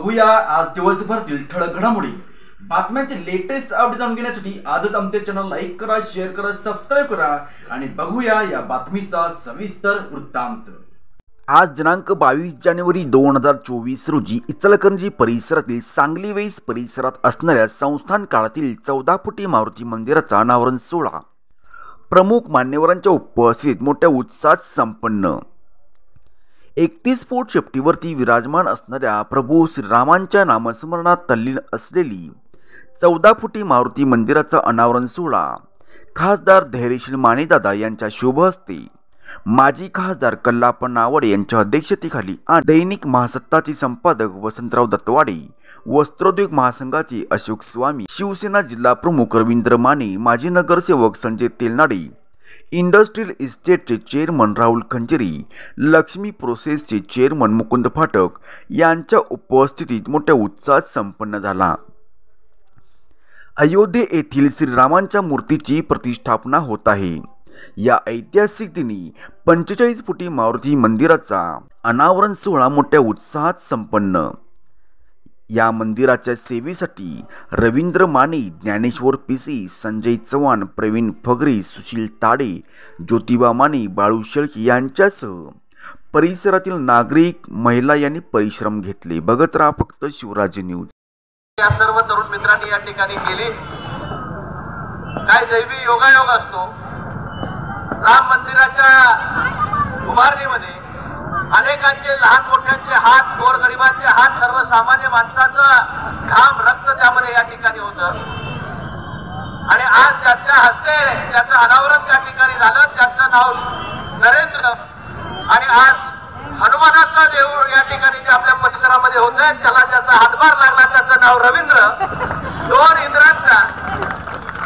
बघूया आज दिवसभरातील ठळक घडामोडी. बातम्यांचे लेटेस्ट अपडेट जाणून घेण्यासाठी आजच आमचे चॅनल लाईक करा, शेअर करा, सबस्क्राईब करा आणि बघूया या बातमीचा सविस्तर वृत्तांत. आज दिनांक 22 जानेवारी 2024 रोजी इचलकरंजी परिसरातील सांगली वेस परिसरात असणाऱ्या संस्थान काळातील 14 फुटी मारुती मंदिराचा अनावरण सोहळा प्रमुख मान्यवरांच्या उपस्थितीत मोठ्या उत्साहात संपन्न. 31 फूट शेपटीवरती विराजमान असणाऱ्या प्रभू श्रीरामांच्या नामस्मरणात तल्लीन असलेली 14 फुटी मारुती मंदिराचा अनावरण सोहळा खासदार धैर्यशील मानेदादा यांच्या शुभ हस्ते, माजी खासदार कल्लाप्पा नावडे यांच्या अध्यक्षतेखाली आणि दैनिक महासत्ताचे संपादक वसंतराव दत्तवाडे, वस्त्रोद्योग महासंघाचे अशोक स्वामी, शिवसेना जिल्हा प्रमुख रवींद्र माने, माजी नगरसेवक संजय तेलनाडे, इंडस्ट्रियल इस्टेटचे चेअरमन राहुल खंचेरी, लक्ष्मी प्रोसेसचे चेअरमन मुकुंद फाटक यांच्या उपस्थितीत मोठ्या उत्साहात संपन्न झाला. अयोध्ये येथील श्रीरामांच्या मूर्तीची प्रतिष्ठापना होत आहे. या ऐतिहासिक दिनी 45 फुटी मारुती मंदिराचा अनावरण सोहळा मोठ्या उत्साहात संपन्न. या मंदिराच्या सेवेसाठी रवींद्र माने, ज्ञानेश्वर पिसे, संजय चव्हाण, प्रवीण फगरे, सुशील ताडे, ज्योतिबा माने, बाळू शेळके यांच्यासह परिसरातील नागरिक, महिला यांनी परिश्रम घेतले. बघत राहा फक्त शिवराज न्यूज. या सर्व तरुण मित्रांनी या ठिकाणी केली. काय दैवी योगायोग असतो. राम मंदिराच्या उभारणीमध्ये अनेकांचे, लहान मोठ्यांचे हात, गोरगरिबांचे हात, सर्वसामान्य माणसाचं घाम, रक्त त्यामध्ये या ठिकाणी होतं. आणि आज ज्याच्या हस्ते त्याचं अनावरण त्या ठिकाणी झालं त्याचं नाव नरेंद्र, आणि आज हनुमानाचा देऊळ या ठिकाणी जे आपल्या परिसरामध्ये होत आहे त्याला ज्याचा हातभार लागला त्याचं नाव रवींद्र. दोन इंद्रांचा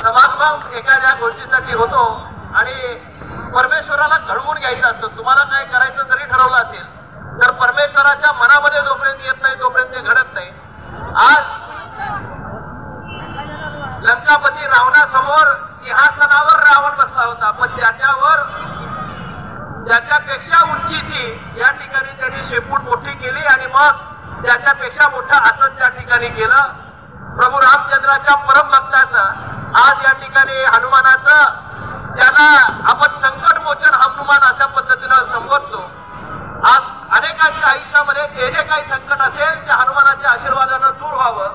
समागम एखाद्या गोष्टीसाठी होतो आणि परमेश्वराला घडवून घ्यायचं असतं. तुम्हाला काय करायचं जरी ठरवलं असेल तर परमेश्वराच्या मनामध्ये जोपर्यंत येत नाही तोपर्यंत ते घडत नाही. आज लंकापती रावणासमोर सिंहासनावर रावण बसला होता, पण त्याच्यापेक्षा उंचीची या ठिकाणी त्यांनी शेपूट मोठी केली आणि मग त्याच्यापेक्षा मोठं आसन त्या ठिकाणी केलं. प्रभू रामचंद्राच्या परमभक्ताचं आज या ठिकाणी हनुमानाचं, ज्याला आपण संकट मोचन हनुमान अशा पद्धतीनं संबोधतो, आज अनेकांच्या आयुष्यामध्ये जे जे काही संकट असेल त्या हनुमानाच्या आशीर्वादानं दूर व्हावं